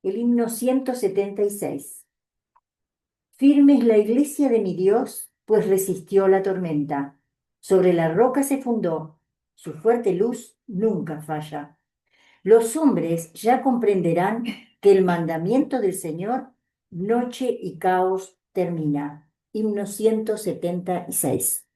El himno 176. Firme es la iglesia de mi Dios, pues resistió la tormenta. Sobre la roca se fundó, su fuerte luz nunca falla. Los hombres ya comprenderán que el mandamiento del Señor, noche y caos, termina. Himno 176.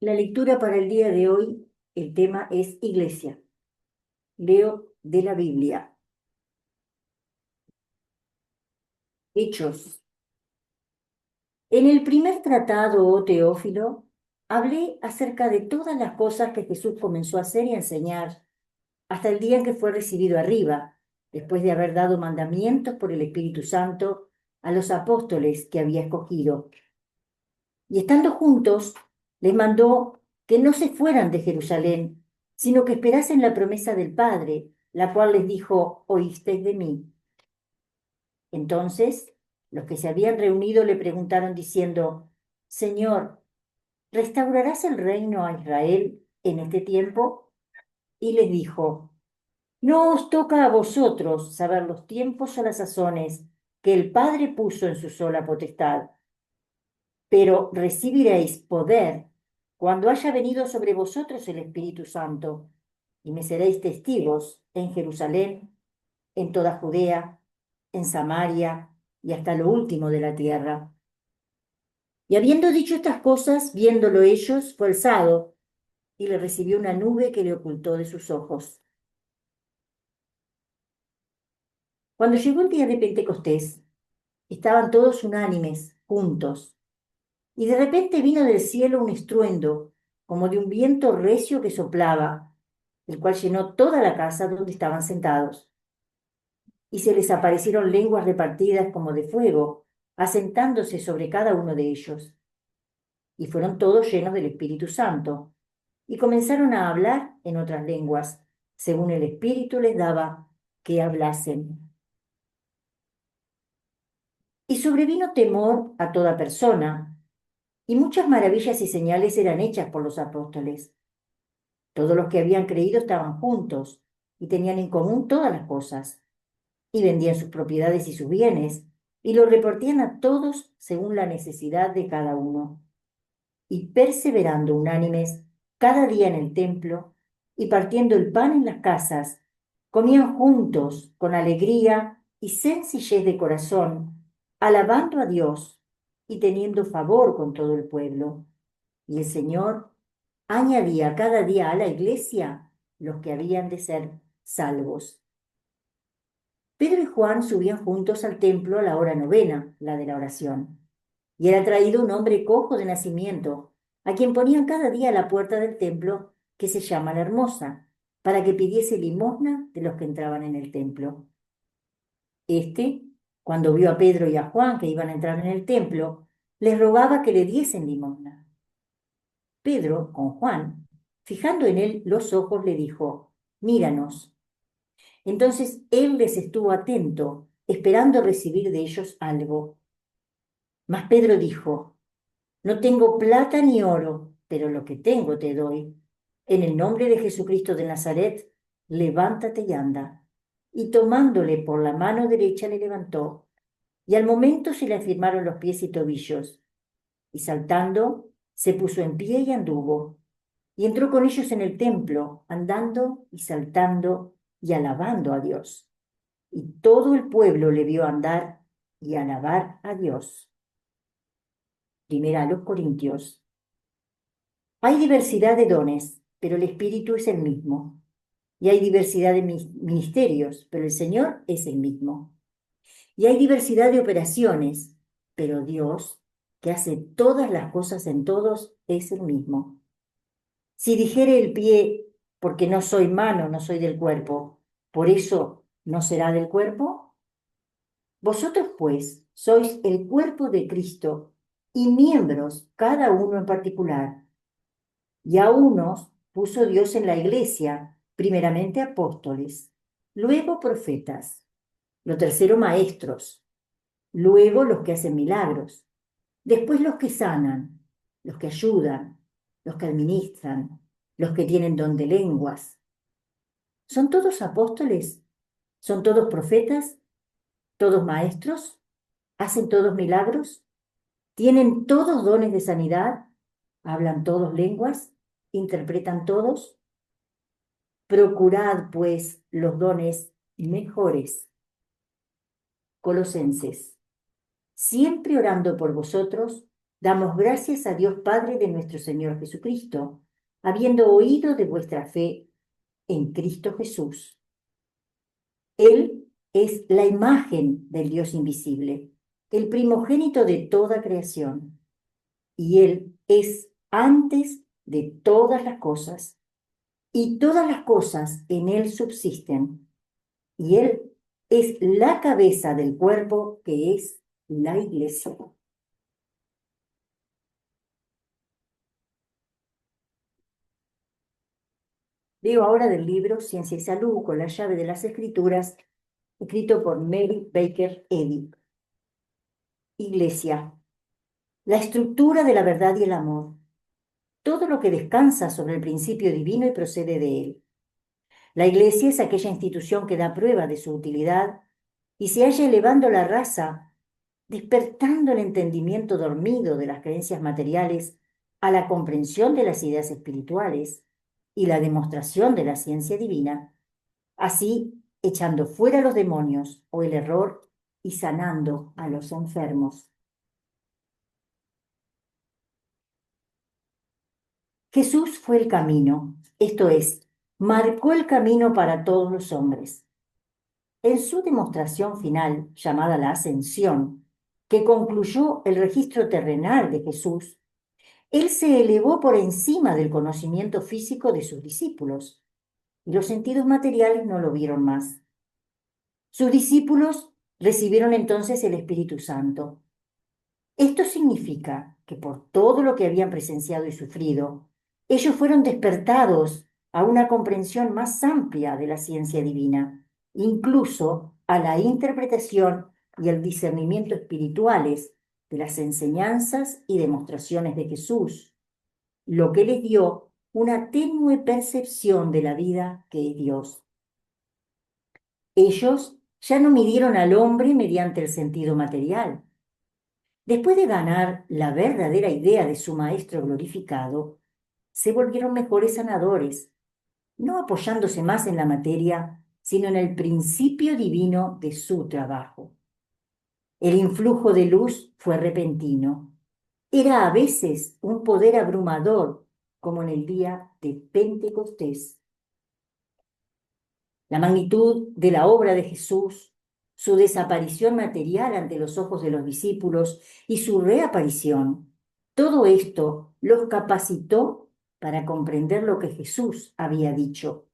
La lectura para el día de hoy, el tema es Iglesia. Leo de la Biblia. Hechos. En el primer tratado, oh Teófilo, hablé acerca de todas las cosas que Jesús comenzó a hacer y a enseñar hasta el día en que fue recibido arriba, después de haber dado mandamientos por el Espíritu Santo a los apóstoles que había escogido. Y estando juntos, les mandó que no se fueran de Jerusalén, sino que esperasen la promesa del Padre, la cual les dijo: oísteis de mí. Entonces, los que se habían reunido le preguntaron diciendo: Señor, ¿restaurarás el reino a Israel en este tiempo? Y les dijo: no os toca a vosotros saber los tiempos o las sazones que el Padre puso en su sola potestad, pero recibiréis poder cuando haya venido sobre vosotros el Espíritu Santo, y me seréis testigos en Jerusalén, en toda Judea, en Samaria y hasta lo último de la tierra. Y habiendo dicho estas cosas, viéndolo ellos, fue alzado y le recibió una nube que le ocultó de sus ojos. Cuando llegó el día de Pentecostés, estaban todos unánimes, juntos, y de repente vino del cielo un estruendo, como de un viento recio que soplaba, el cual llenó toda la casa donde estaban sentados. Y se les aparecieron lenguas repartidas como de fuego, asentándose sobre cada uno de ellos. Y fueron todos llenos del Espíritu Santo, y comenzaron a hablar en otras lenguas, según el Espíritu les daba que hablasen. Y sobrevino temor a toda persona, y muchas maravillas y señales eran hechas por los apóstoles. Todos los que habían creído estaban juntos, y tenían en común todas las cosas, y vendían sus propiedades y sus bienes, y lo repartían a todos según la necesidad de cada uno. Y perseverando unánimes cada día en el templo, y partiendo el pan en las casas, comían juntos con alegría y sencillez de corazón, alabando a Dios y teniendo favor con todo el pueblo. Y el Señor añadía cada día a la iglesia los que habían de ser salvos. Pedro y Juan subían juntos al templo a la hora novena, la de la oración. Y era traído un hombre cojo de nacimiento, a quien ponían cada día a la puerta del templo, que se llama la Hermosa, para que pidiese limosna de los que entraban en el templo. Este, cuando vio a Pedro y a Juan que iban a entrar en el templo, les rogaba que le diesen limosna. Pedro, con Juan, fijando en él los ojos, le dijo: Míranos. Entonces él les estuvo atento, esperando recibir de ellos algo. Mas Pedro dijo: No tengo plata ni oro, pero lo que tengo te doy. En el nombre de Jesucristo de Nazaret, levántate y anda. Y tomándole por la mano derecha le levantó, y al momento se le afirmaron los pies y tobillos. Y saltando, se puso en pie y anduvo. Y entró con ellos en el templo, andando y saltando y alabando a Dios. Y todo el pueblo le vio andar y alabar a Dios. Primera a los Corintios. Hay diversidad de dones, pero el Espíritu es el mismo. Y hay diversidad de ministerios, pero el Señor es el mismo. Y hay diversidad de operaciones, pero Dios, que hace todas las cosas en todos, es el mismo. Si dijere el pie, porque no soy mano, no soy del cuerpo, por eso no será del cuerpo. Vosotros, pues, sois el cuerpo de Cristo y miembros, cada uno en particular. Y a unos puso Dios en la iglesia, primeramente apóstoles, luego profetas, lo tercero maestros, luego los que hacen milagros, después los que sanan, los que ayudan, los que administran, los que tienen don de lenguas. ¿Son todos apóstoles? ¿Son todos profetas? ¿Todos maestros? ¿Hacen todos milagros? ¿Tienen todos dones de sanidad? ¿Hablan todos lenguas? ¿Interpretan todos? Procurad, pues, los dones mejores. Colosenses. Siempre orando por vosotros, damos gracias a Dios Padre de nuestro Señor Jesucristo, habiendo oído de vuestra fe en Cristo Jesús. Él es la imagen del Dios invisible, el primogénito de toda creación, y Él es antes de todas las cosas, y todas las cosas en Él subsisten, y Él es la cabeza del cuerpo que es la iglesia. Leo ahora del libro Ciencia y Salud con la llave de las Escrituras, escrito por Mary Baker Eddy. Iglesia, la estructura de la verdad y el amor, todo lo que descansa sobre el principio divino y procede de él. La Iglesia es aquella institución que da prueba de su utilidad y se halla elevando la raza, despertando el entendimiento dormido de las creencias materiales a la comprensión de las ideas espirituales y la demostración de la ciencia divina. Así, echando fuera los demonios o el error y sanando a los enfermos. Jesús fue el camino, esto es, marcó el camino para todos los hombres. En su demostración final, llamada la Ascensión, que concluyó el registro terrenal de Jesús, él se elevó por encima del conocimiento físico de sus discípulos, y los sentidos materiales no lo vieron más. Sus discípulos recibieron entonces el Espíritu Santo. Esto significa que por todo lo que habían presenciado y sufrido, ellos fueron despertados a una comprensión más amplia de la ciencia divina, incluso a la interpretación y el discernimiento espirituales de las enseñanzas y demostraciones de Jesús, lo que les dio una tenue percepción de la vida que es Dios. Ellos ya no midieron al hombre mediante el sentido material. Después de ganar la verdadera idea de su Maestro glorificado, se volvieron mejores sanadores, no apoyándose más en la materia, sino en el principio divino de su trabajo. El influjo de luz fue repentino. Era a veces un poder abrumador, como en el día de Pentecostés. La magnitud de la obra de Jesús, su desaparición material ante los ojos de los discípulos y su reaparición, todo esto los capacitó para comprender lo que Jesús había dicho.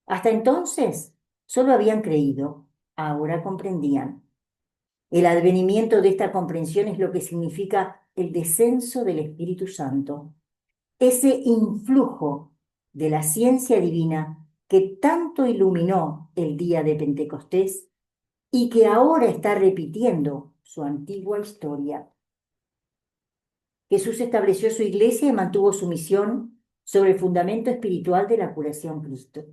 Hasta entonces solo habían creído, ahora comprendían. El advenimiento de esta comprensión es lo que significa el descenso del Espíritu Santo, ese influjo de la ciencia divina que tanto iluminó el día de Pentecostés y que ahora está repitiendo su antigua historia. Jesús estableció su iglesia y mantuvo su misión sobre el fundamento espiritual de la curación Cristo.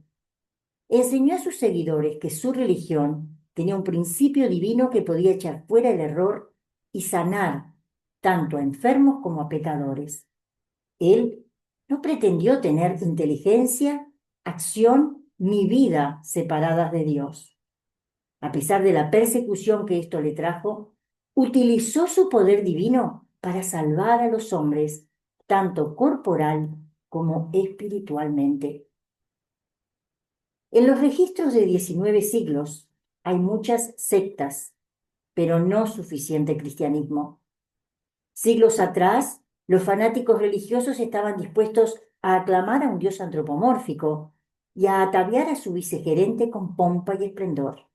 Enseñó a sus seguidores que su religión tenía un principio divino que podía echar fuera el error y sanar tanto a enfermos como a pecadores. Él no pretendió tener inteligencia, acción ni vida separadas de Dios. A pesar de la persecución que esto le trajo, utilizó su poder divino para salvar a los hombres, tanto corporal como espiritualmente. En los registros de 19 siglos hay muchas sectas, pero no suficiente cristianismo. Siglos atrás, los fanáticos religiosos estaban dispuestos a aclamar a un dios antropomórfico y a ataviar a su vicegerente con pompa y esplendor.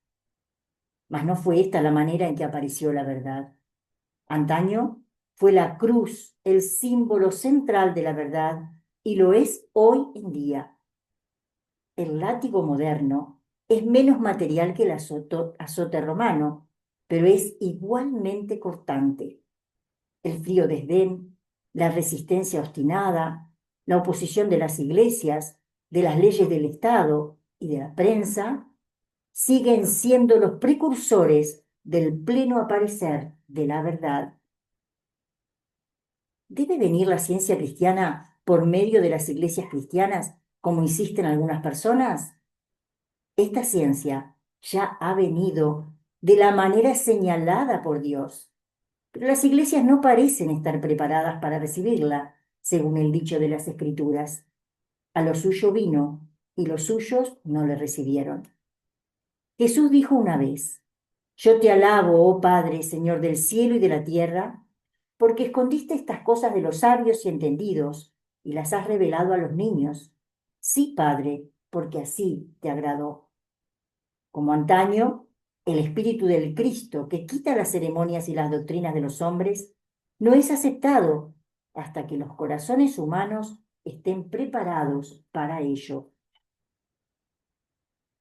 Mas no fue esta la manera en que apareció la verdad. Antaño fue la cruz el símbolo central de la verdad y lo es hoy en día. El látigo moderno es menos material que el azote romano, pero es igualmente cortante. El frío desdén, la resistencia obstinada, la oposición de las iglesias, de las leyes del Estado y de la prensa, siguen siendo los precursores del pleno aparecer de la verdad. ¿Debe venir la ciencia cristiana por medio de las iglesias cristianas, como insisten algunas personas? Esta ciencia ya ha venido de la manera señalada por Dios, pero las iglesias no parecen estar preparadas para recibirla, según el dicho de las Escrituras. A lo suyo vino, y los suyos no le recibieron. Jesús dijo una vez: Yo te alabo, oh Padre, Señor del cielo y de la tierra, porque escondiste estas cosas de los sabios y entendidos, y las has revelado a los niños. Sí, Padre, porque así te agradó. Como antaño, el Espíritu del Cristo, que quita las ceremonias y las doctrinas de los hombres, no es aceptado hasta que los corazones humanos estén preparados para ello.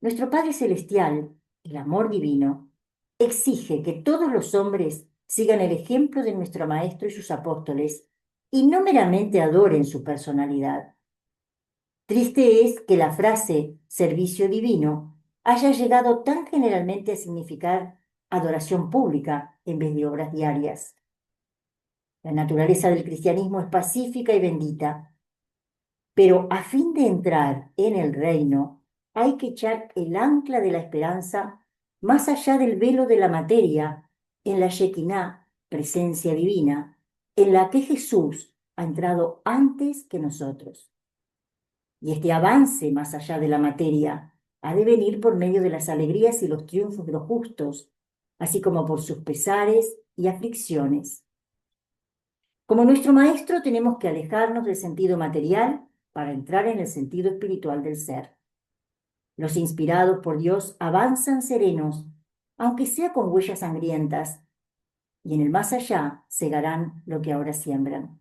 Nuestro Padre Celestial, el amor divino, exige que todos los hombres sigan el ejemplo de nuestro Maestro y sus apóstoles y no meramente adoren su personalidad. Triste es que la frase servicio divino haya llegado tan generalmente a significar adoración pública en vez de obras diarias. La naturaleza del cristianismo es pacífica y bendita, pero a fin de entrar en el reino, hay que echar el ancla de la esperanza más allá del velo de la materia, en la Shekinah, presencia divina, en la que Jesús ha entrado antes que nosotros. Y este avance más allá de la materia ha de venir por medio de las alegrías y los triunfos de los justos, así como por sus pesares y aflicciones. Como nuestro maestro tenemos que alejarnos del sentido material para entrar en el sentido espiritual del ser. Los inspirados por Dios avanzan serenos, aunque sea con huellas sangrientas, y en el más allá segarán lo que ahora siembran.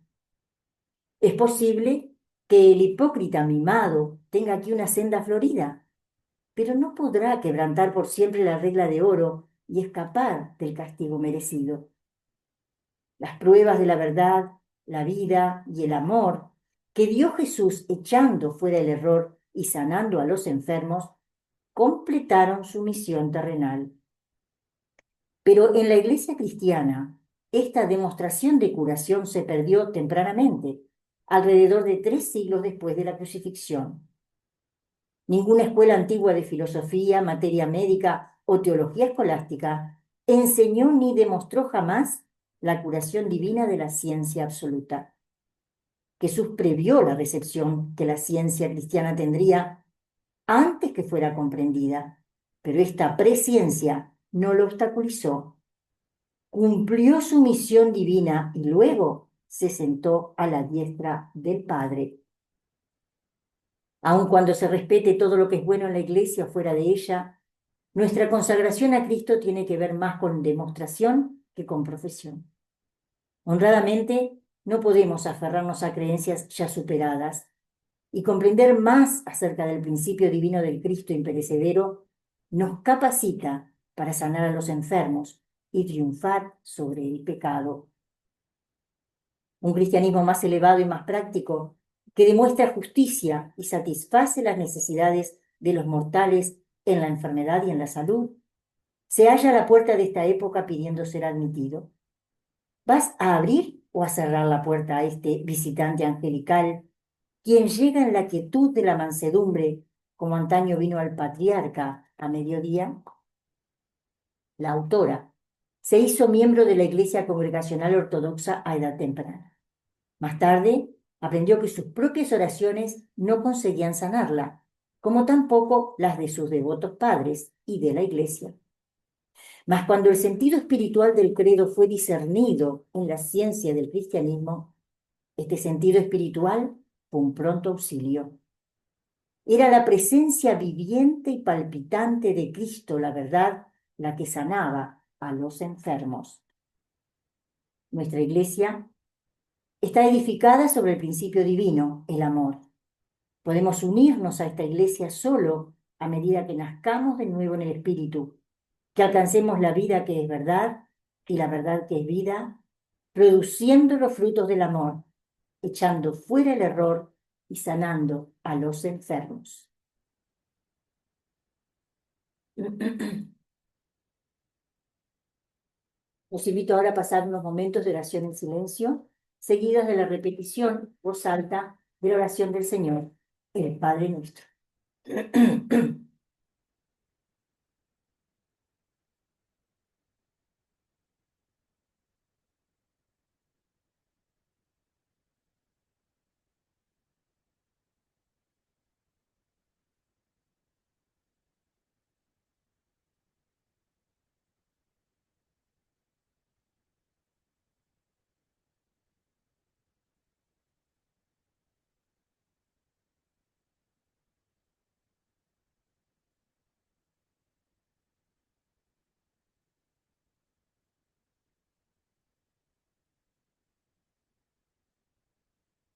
Es posible que el hipócrita mimado tenga aquí una senda florida, pero no podrá quebrantar por siempre la regla de oro y escapar del castigo merecido. Las pruebas de la verdad, la vida y el amor que dio Jesús echando fuera el error y sanando a los enfermos, completaron su misión terrenal. Pero en la iglesia cristiana, esta demostración de curación se perdió tempranamente, alrededor de 3 siglos después de la crucifixión. Ninguna escuela antigua de filosofía, materia médica o teología escolástica enseñó ni demostró jamás la curación divina de la ciencia absoluta. Jesús previó la recepción que la ciencia cristiana tendría antes que fuera comprendida, pero esta presciencia no lo obstaculizó. Cumplió su misión divina y luego se sentó a la diestra del Padre. Aun cuando se respete todo lo que es bueno en la iglesia o fuera de ella, nuestra consagración a Cristo tiene que ver más con demostración que con profesión. Honradamente, no podemos aferrarnos a creencias ya superadas, y comprender más acerca del principio divino del Cristo imperecedero nos capacita para sanar a los enfermos y triunfar sobre el pecado. Un cristianismo más elevado y más práctico, que demuestra justicia y satisface las necesidades de los mortales en la enfermedad y en la salud, se halla a la puerta de esta época pidiendo ser admitido. ¿Vas a abrir o a cerrar la puerta a este visitante angelical, quien llega en la quietud de la mansedumbre, como antaño vino al patriarca a mediodía? La autora se hizo miembro de la Iglesia Congregacional Ortodoxa a edad temprana. Más tarde, aprendió que sus propias oraciones no conseguían sanarla, como tampoco las de sus devotos padres y de la Iglesia. Mas cuando el sentido espiritual del credo fue discernido en la ciencia del cristianismo, este sentido espiritual fue un pronto auxilio. Era la presencia viviente y palpitante de Cristo, la verdad, la que sanaba a los enfermos. Nuestra Iglesia está edificada sobre el principio divino, el amor. Podemos unirnos a esta Iglesia solo a medida que nazcamos de nuevo en el Espíritu, que alcancemos la vida que es verdad y la verdad que es vida, produciendo los frutos del amor, echando fuera el error y sanando a los enfermos. Os invito ahora a pasar unos momentos de oración en silencio, seguidos de la repetición, voz alta, de la oración del Señor, el Padre nuestro.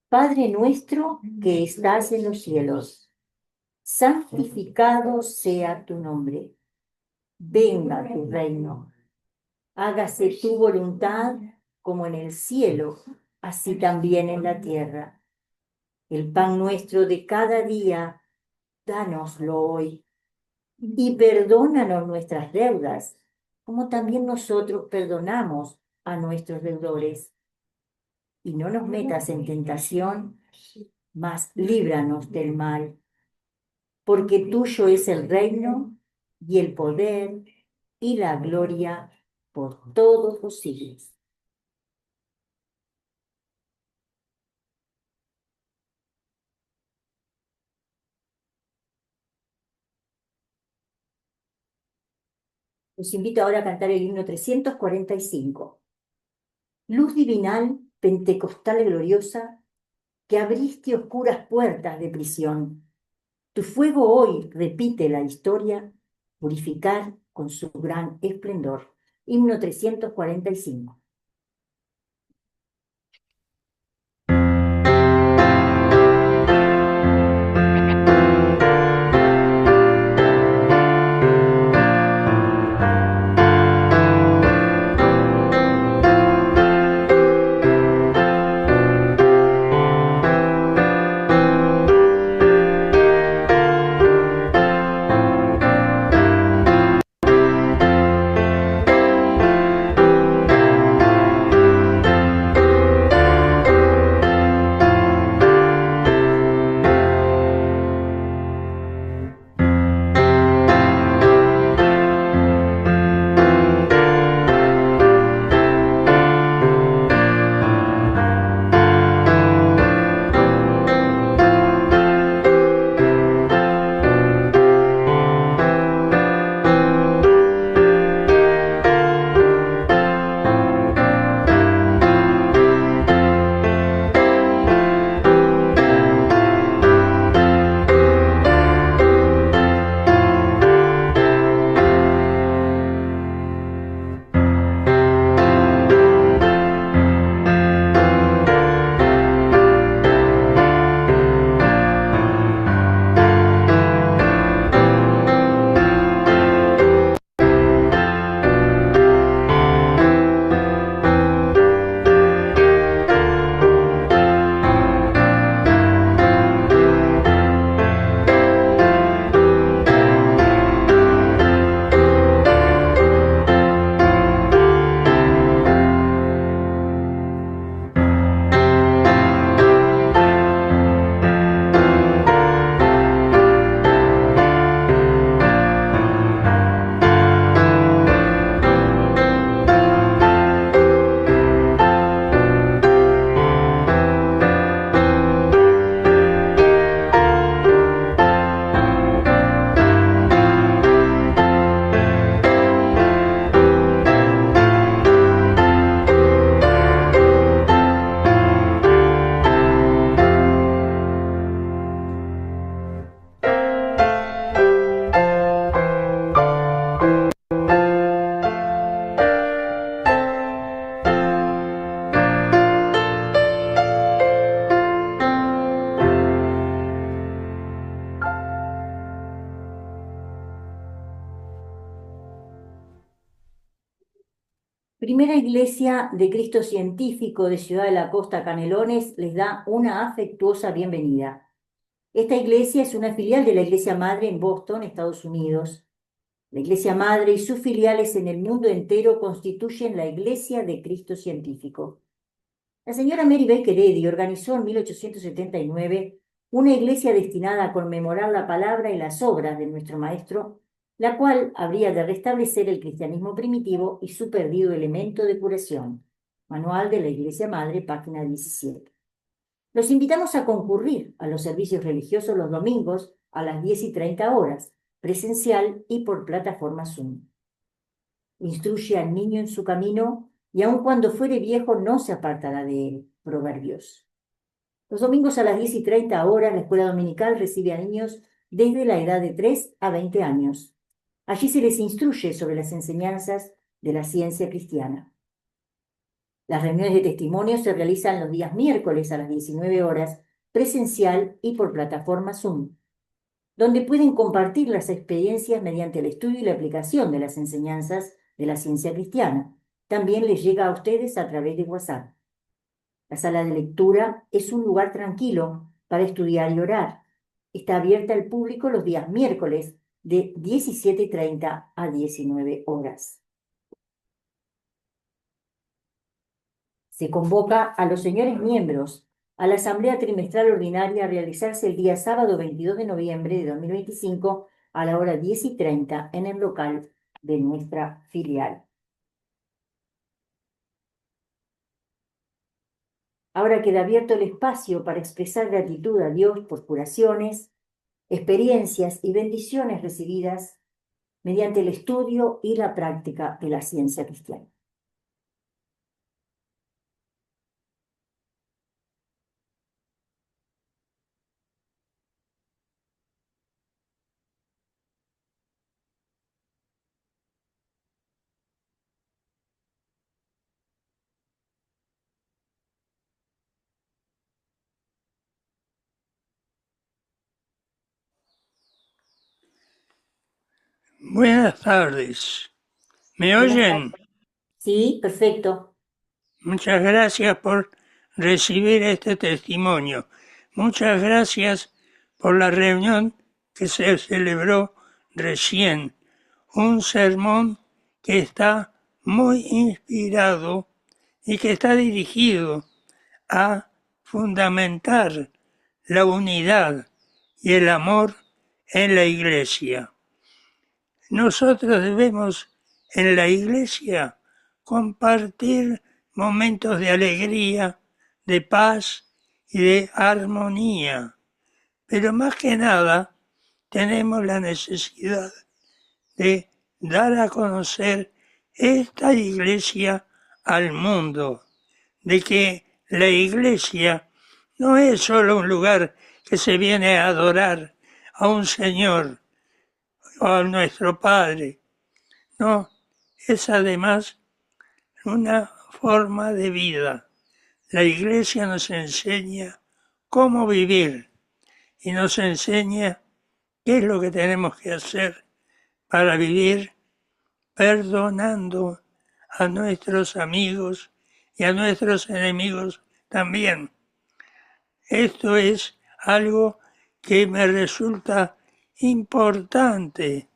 Padre nuestro que estás en los cielos, santificado sea tu nombre. Venga tu reino. Hágase tu voluntad como en el cielo, así también en la tierra. El pan nuestro de cada día, dánoslo hoy. Y perdónanos nuestras deudas, como también nosotros perdonamos a nuestros deudores. Y no nos metas en tentación, mas líbranos del mal. porque tuyo es el reino y el poder y la gloria por todos los siglos. Los invito ahora a cantar el himno 345. Luz divinal, pentecostal gloriosa, que abriste oscuras puertas de prisión. Tu fuego hoy repite la historia, purificar con su gran esplendor. Himno 345. Primera Iglesia de Cristo Científico de Ciudad de la Costa Canelones les da una afectuosa bienvenida. Esta iglesia es una filial de la Iglesia Madre en Boston, Estados Unidos. La Iglesia Madre y sus filiales en el mundo entero constituyen la Iglesia de Cristo Científico. La señora Mary Baker Eddy organizó en 1879 una iglesia destinada a conmemorar la palabra y las obras de nuestro Maestro, la cual habría de restablecer el cristianismo primitivo y su perdido elemento de curación. Manual de la Iglesia Madre, página 17. Los invitamos a concurrir a los servicios religiosos los domingos a las 10:30 horas, presencial y por plataforma Zoom. Instruye al niño en su camino, y aun cuando fuere viejo no se apartará de él. Proverbios. Los domingos a las 10:30 horas, la escuela dominical recibe a niños desde la edad de 3 a 20 años. Allí se les instruye sobre las enseñanzas de la ciencia cristiana. Las reuniones de testimonio se realizan los días miércoles a las 19 horas, presencial y por plataforma Zoom, donde pueden compartir las experiencias mediante el estudio y la aplicación de las enseñanzas de la ciencia cristiana. También les llega a ustedes a través de WhatsApp. La sala de lectura es un lugar tranquilo para estudiar y orar. Está abierta al público los días miércoles de 17:30 a 19 horas. Se convoca a los señores miembros a la Asamblea Trimestral Ordinaria a realizarse el día sábado 22 de noviembre de 2025 a la hora 10:30 en el local de nuestra filial. Ahora queda abierto el espacio para expresar gratitud a Dios por curaciones, experiencias y bendiciones recibidas mediante el estudio y la práctica de la ciencia cristiana. Buenas tardes. ¿Me Buenas tardes. oyen? Sí, perfecto. Muchas gracias por recibir este testimonio. Muchas gracias por la reunión que se celebró recién. Un sermón que está muy inspirado y que está dirigido a fundamentar la unidad y el amor en la Iglesia. Nosotros debemos en la Iglesia compartir momentos de alegría, de paz y de armonía, pero más que nada tenemos la necesidad de dar a conocer esta Iglesia al mundo, de que la Iglesia no es solo un lugar que se viene a adorar a un Señor o a nuestro Padre, no, es además una forma de vida. La Iglesia nos enseña cómo vivir y nos enseña qué es lo que tenemos que hacer para vivir perdonando a nuestros amigos y a nuestros enemigos también. Esto es algo que me resulta importante,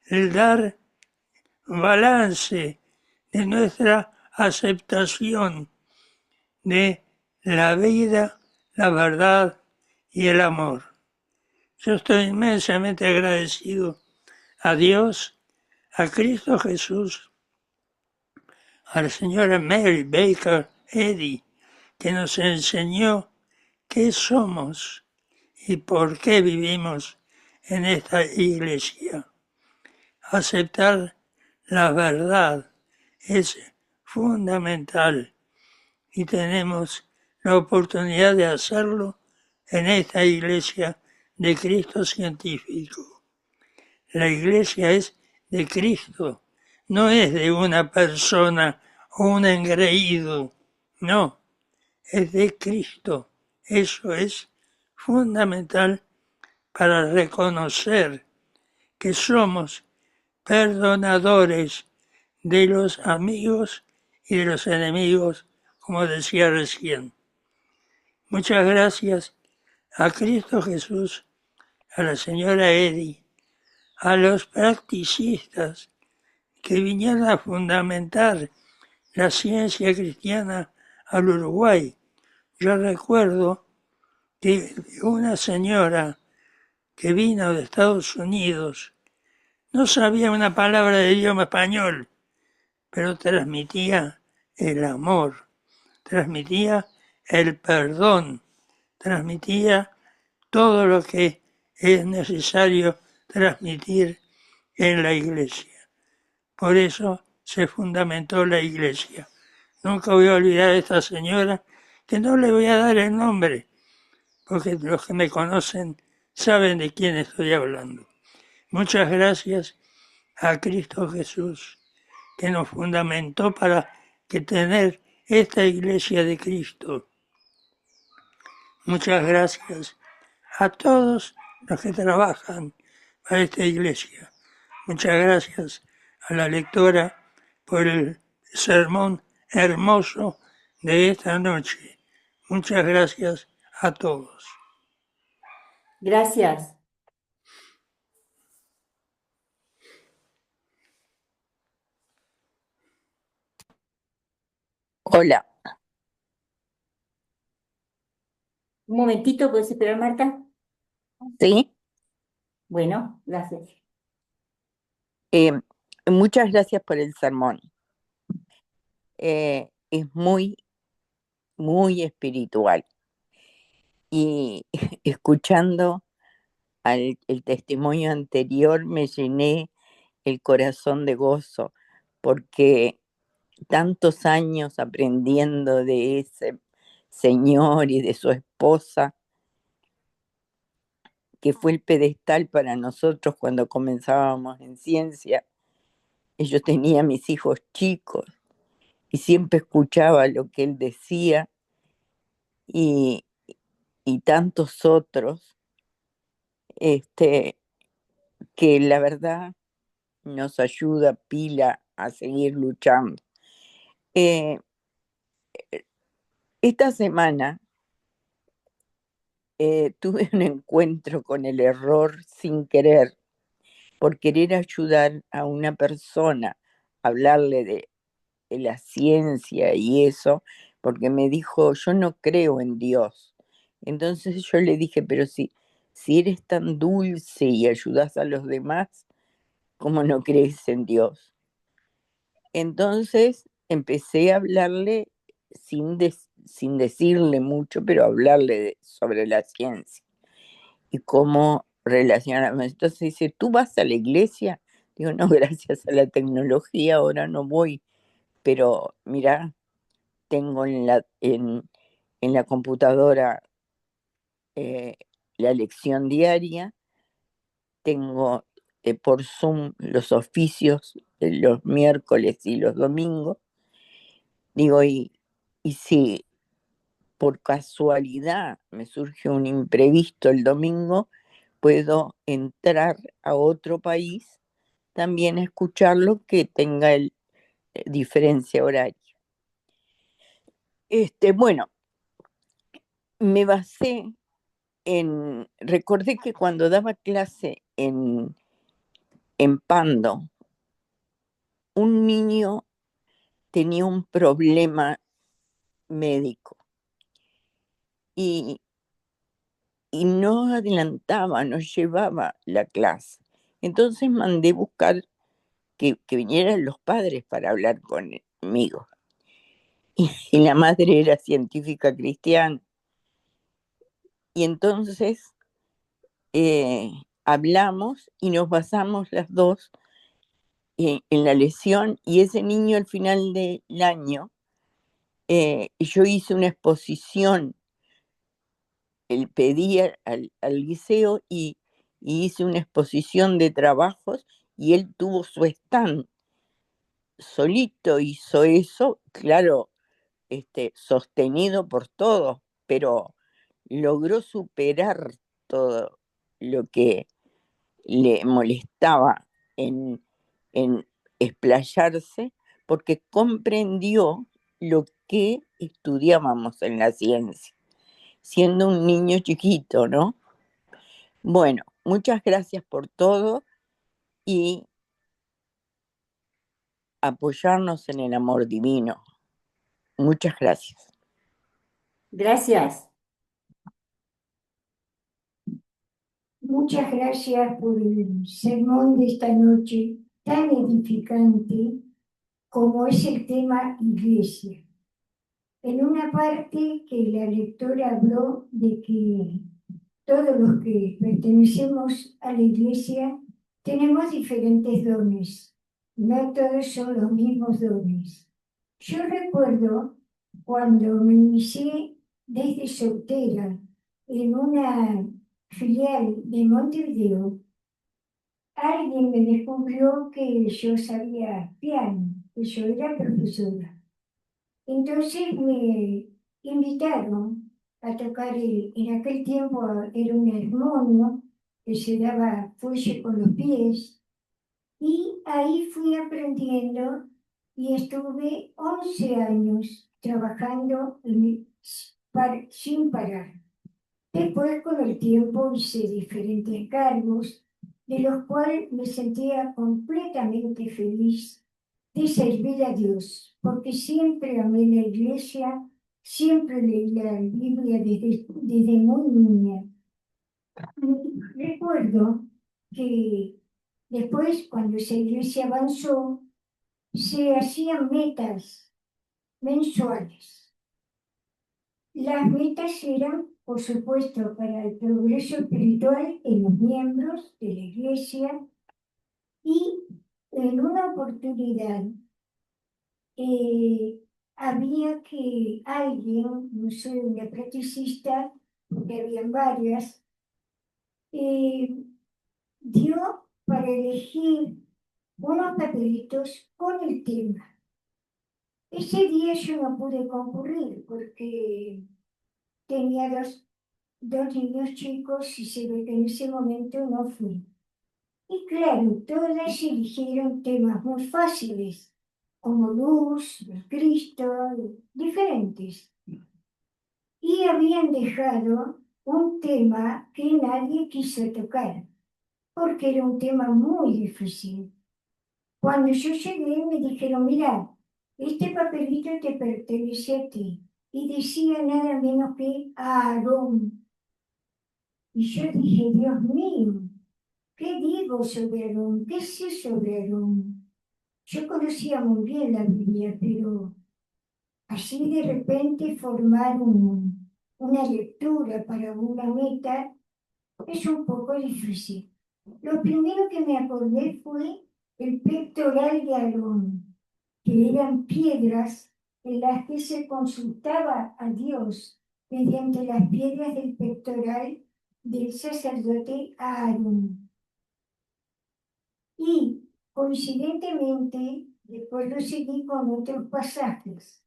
el dar balance de nuestra aceptación de la vida, la verdad y el amor. Yo estoy inmensamente agradecido a Dios, a Cristo Jesús, a la señora Mary Baker Eddy, que nos enseñó qué somos y por qué vivimos en esta iglesia. Aceptar la verdad es fundamental y tenemos la oportunidad de hacerlo en esta iglesia de Cristo científico. La iglesia es de Cristo, no es de una persona o un engreído, no, es de Cristo. Eso es fundamental para reconocer que somos perdonadores de los amigos y de los enemigos, como decía recién. Muchas gracias a Cristo Jesús, a la señora Eddy, a los practicistas que vinieron a fundamentar la ciencia cristiana al Uruguay. Yo recuerdo que una señora que vino de Estados Unidos no sabía una palabra de idioma español, pero transmitía el amor, transmitía el perdón, transmitía todo lo que es necesario transmitir en la iglesia. Por eso se fundamentó la iglesia. Nunca voy a olvidar a esta señora, que no le voy a dar el nombre, porque los que me conocen saben de quién estoy hablando. Muchas gracias a Cristo Jesús, que nos fundamentó para que tener esta iglesia de Cristo. Muchas gracias a todos los que trabajan para esta iglesia. Muchas gracias a la lectora por el sermón hermoso de esta noche. Muchas gracias a todos. Gracias. Hola, Un momentito, ¿puedes esperar, Marta? Sí, Bueno, gracias. eh, muchas gracias por el sermón. Es muy, muy espiritual. Y escuchando el testimonio anterior me llené el corazón de gozo, porque tantos años aprendiendo de ese señor y de su esposa, que fue el pedestal para nosotros cuando comenzábamos en ciencia. Yo tenía mis hijos chicos y siempre escuchaba lo que él decía y, y tantos otros, este, que la verdad nos ayuda pila a seguir luchando. Eh, esta semana tuve un encuentro con el error sin querer, por querer ayudar a una persona, hablarle de la ciencia y eso, porque me dijo, yo no creo en Dios. Entonces yo le dije, pero si eres tan dulce y ayudas a los demás, ¿cómo no crees en Dios? Entonces empecé a hablarle sin decirle mucho, pero hablarle sobre la ciencia y cómo relacionarme. Entonces dice, ¿tú vas a la iglesia? Digo, no, gracias a la tecnología ahora no voy, pero mira, tengo en la computadora eh, la lección diaria, tengo por Zoom los oficios de los miércoles y los domingos. Digo, y si por casualidad me surge un imprevisto el domingo, puedo entrar a otro país también a escucharlo que tenga diferencia horaria. Bueno, me basé recordé que cuando daba clase en Pando, un niño tenía un problema médico y, y no adelantaba, no llevaba la clase. Entonces mandé buscar que vinieran los padres para hablar conmigo. Y la madre era científica cristiana. Y entonces hablamos y nos basamos las dos en la lesión, y ese niño al final del año, yo hice una exposición, pedí al liceo y hice una exposición de trabajos y él tuvo su stand, solito hizo eso, claro, sostenido por todos, pero logró superar todo lo que le molestaba en, en explayarse, porque comprendió lo que estudiábamos en la ciencia, siendo un niño chiquito, ¿no? Bueno, muchas gracias por todo y apoyarnos en el amor divino. Muchas gracias. Gracias. Muchas gracias por el sermón de esta noche, tan edificante como es el tema iglesia. En una parte que la lectora habló de que todos los que pertenecemos a la iglesia tenemos diferentes dones, no todos son los mismos dones. Yo recuerdo cuando me inicié desde soltera en una filial de Montevideo, alguien me descubrió que yo sabía piano, que yo era profesora. Entonces me invitaron a tocar, en aquel tiempo era un armonio que se daba fuelle con los pies, y ahí fui aprendiendo y estuve 11 años trabajando sin parar. Después, con el tiempo, hice diferentes cargos, de los cuales me sentía completamente feliz de servir a Dios, porque siempre amé la iglesia, Siempre leí la Biblia desde muy niña. Recuerdo que después, cuando esa iglesia avanzó, se hacían metas mensuales. Las metas eran, por supuesto, para el progreso espiritual en los miembros de la iglesia y en una oportunidad había que alguien, no sé, una catequista, que habían varias, eh, dio para elegir unos papelitos con el tema. Ese día yo no pude concurrir porque tenía dos niños chicos y se ve que en ese momento no fui. Y claro, todas eligieron temas muy fáciles, como luz, el Cristo, diferentes. Y habían dejado un tema que nadie quiso tocar, porque era un tema muy difícil. Cuando yo llegué me dijeron, mira, este papelito te pertenece a ti. Y decía nada menos que Aarón. Y yo dije, Dios mío, ¿qué digo sobre Aarón? ¿Qué sé sobre Aarón? Yo conocía muy bien la Biblia, pero así de repente formar una lectura para una meta es un poco difícil. Lo primero que me acordé fue el pectoral de Aarón, que eran piedras en las que se consultaba a Dios mediante las piedras del pectoral del sacerdote Aarón. Y coincidentemente, después lo seguí con otros pasajes.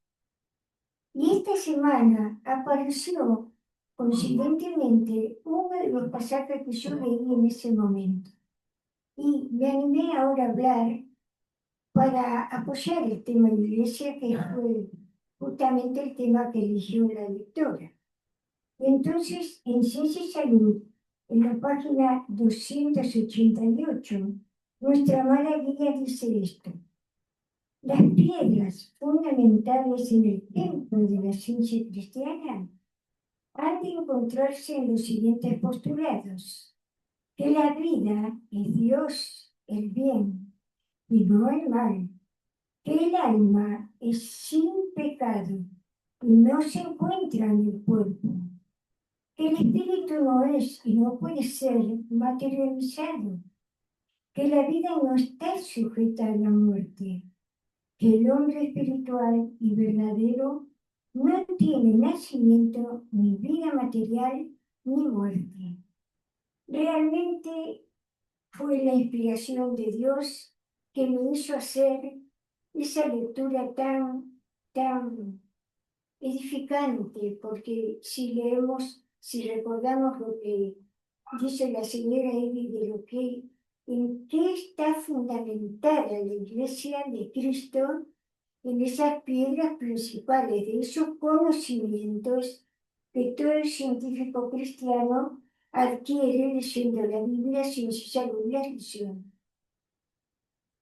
Y esta semana apareció coincidentemente uno de los pasajes que yo leí en ese momento. Y me animé ahora a hablar para apoyar el tema de iglesia, que fue justamente el tema que eligió la lectora. Entonces, en Ciencia y Salud, en la página 288, nuestra amada guía dice esto. Las piedras fundamentales en el templo de la ciencia cristiana han de encontrarse en los siguientes postulados: que la vida es Dios, el bien, y no el mal; que el alma es sin pecado y no se encuentra en el cuerpo; que el espíritu no es y no puede ser materializado; que la vida no está sujeta a la muerte; que el hombre espiritual y verdadero no tiene nacimiento, ni vida material, ni muerte. Realmente fue la inspiración de Dios que me hizo hacer esa lectura tan edificante, porque si recordamos lo que dice la señora Evi de en qué está fundamentada la Iglesia de Cristo, en esas piedras principales, de esos conocimientos que todo científico cristiano adquiere leyendo la Biblia sin salud la religión.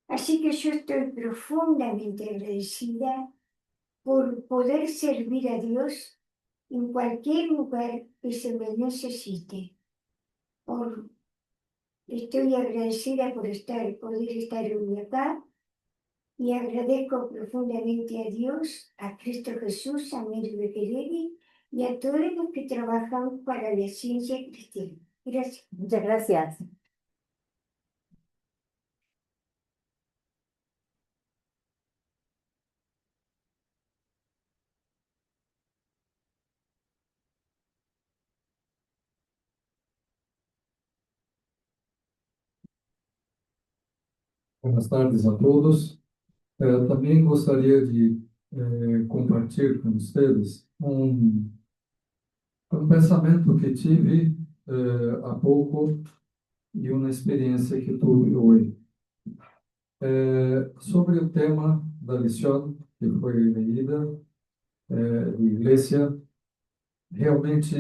Así que yo estoy profundamente agradecida por poder servir a Dios en cualquier lugar que se me necesite. Estoy agradecida por poder estar hoy acá, y agradezco profundamente a Dios, a Cristo Jesús, a Mary Bequeleri y a todos los que trabajan para la ciencia cristiana. Gracias. Muchas gracias. Buenas tardes a todos. Também gostaria de compartilhar com vocês um pensamento que tive há pouco e uma experiência que tive hoje. Sobre o tema da lição que foi leída, de igreja, realmente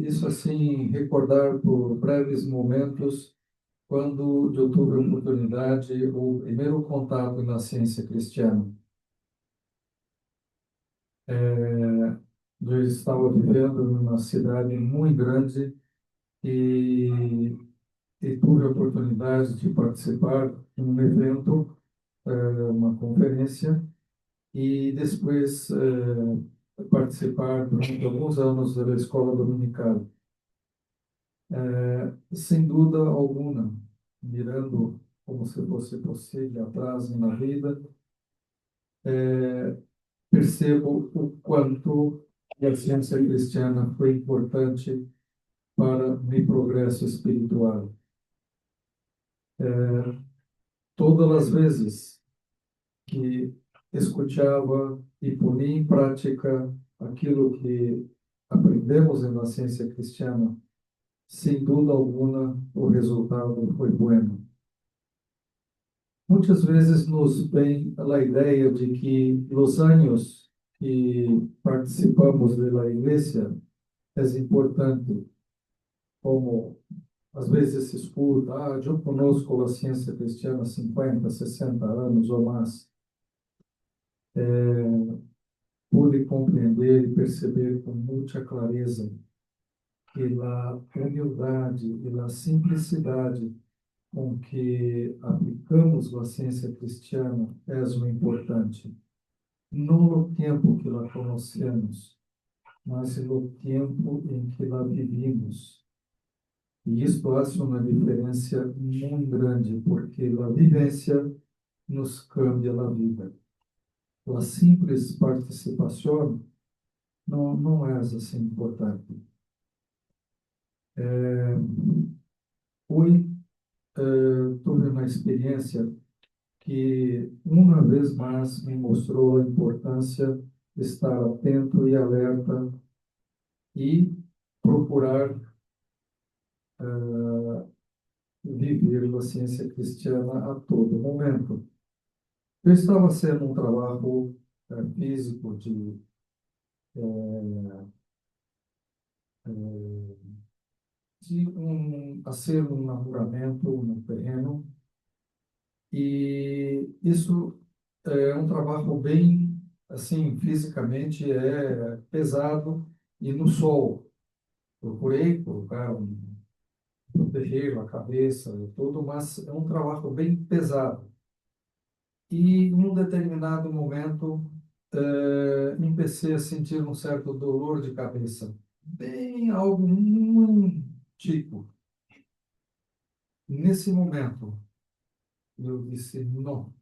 isso assim, recordar por breves momentos quando eu tive a oportunidade, o primeiro contato na ciência cristiana. Eu estava vivendo numa cidade muito grande e, e tive a oportunidade de participar de um evento, uma conferência, e depois participar durante alguns anos da escola dominical. Sem dúvida alguma, mirando como se fosse possível atrás na vida, percebo o quanto a ciência cristiana foi importante para o meu progresso espiritual. Todas as vezes que escutava e ponia em prática aquilo que aprendemos na ciência cristiana, sem dúvida alguma, o resultado foi bueno. Muitas vezes nos vem a ideia de que os anos que participamos da igreja é importante, como às vezes se escuta, eu conosco a ciência cristiana há 50, 60 anos ou mais. Pude compreender e perceber com muita clareza que a humildade e a simplicidade com que aplicamos a ciência cristiana é o importante. Não no tempo que la conhecemos, mas no tempo em que la vivimos. E isso faz uma diferença muito grande, porque a vivência nos cambia a vida. A simples participação não é assim importante. Hoje, tive uma experiência que, uma vez mais, me mostrou a importância de estar atento e alerta e procurar viver a ciência cristiana a todo momento. Eu estava sendo um trabalho físico a ser um namoramento no terreno, e isso é um trabalho bem, assim, fisicamente é pesado, e no sol. Procurei colocar proteger a cabeça e tudo, mas é um trabalho bem pesado. E em um determinado momento, empecei a sentir um certo dolor de cabeça, bem algo muito tipo. Nesse momento, eu disse, não,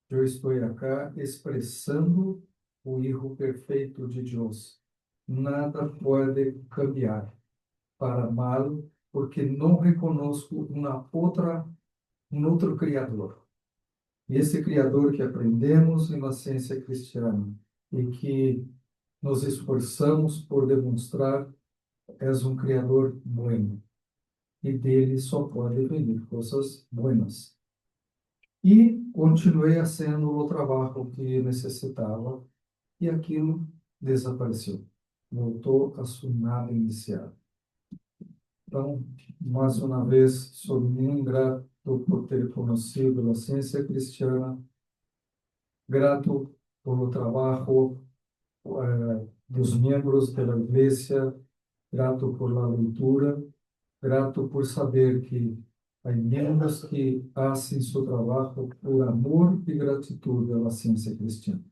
eu estou aqui expressando o Hijo perfeito de Deus. Nada pode cambiar para mal, porque não reconozco um outro Criador. E esse Criador que aprendemos na ciência cristiana e que nos esforçamos por demonstrar é um Criador bueno. E dele só pode vir coisas buenas. E continuei fazendo o trabalho que necessitava, e aquilo desapareceu. Voltou a sua nada inicial. Então, mais uma vez, sou muito grato por ter conhecido a ciência cristiana, grato pelo trabalho dos membros da igreja, grato por la leitura, grato por saber que há membros que fazem seu trabalho por amor e gratidão à ciência cristiana.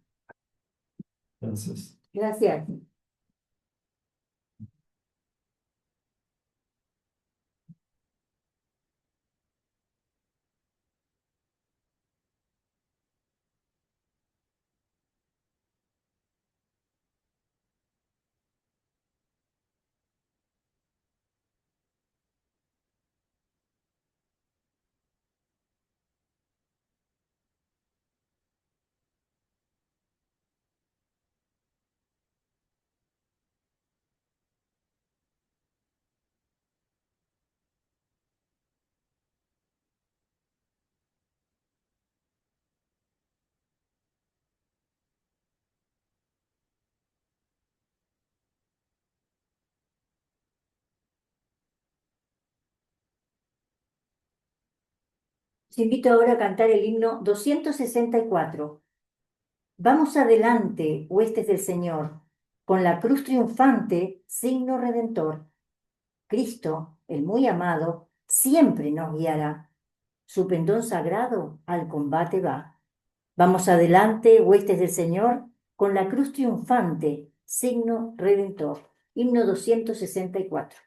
Graças. Gracias. Os invito ahora a cantar el himno 264. Vamos adelante, huestes del Señor, con la cruz triunfante, signo redentor. Cristo, el muy amado, siempre nos guiará. Su pendón sagrado al combate va. Vamos adelante, huestes del Señor, con la cruz triunfante, signo redentor. Himno 264.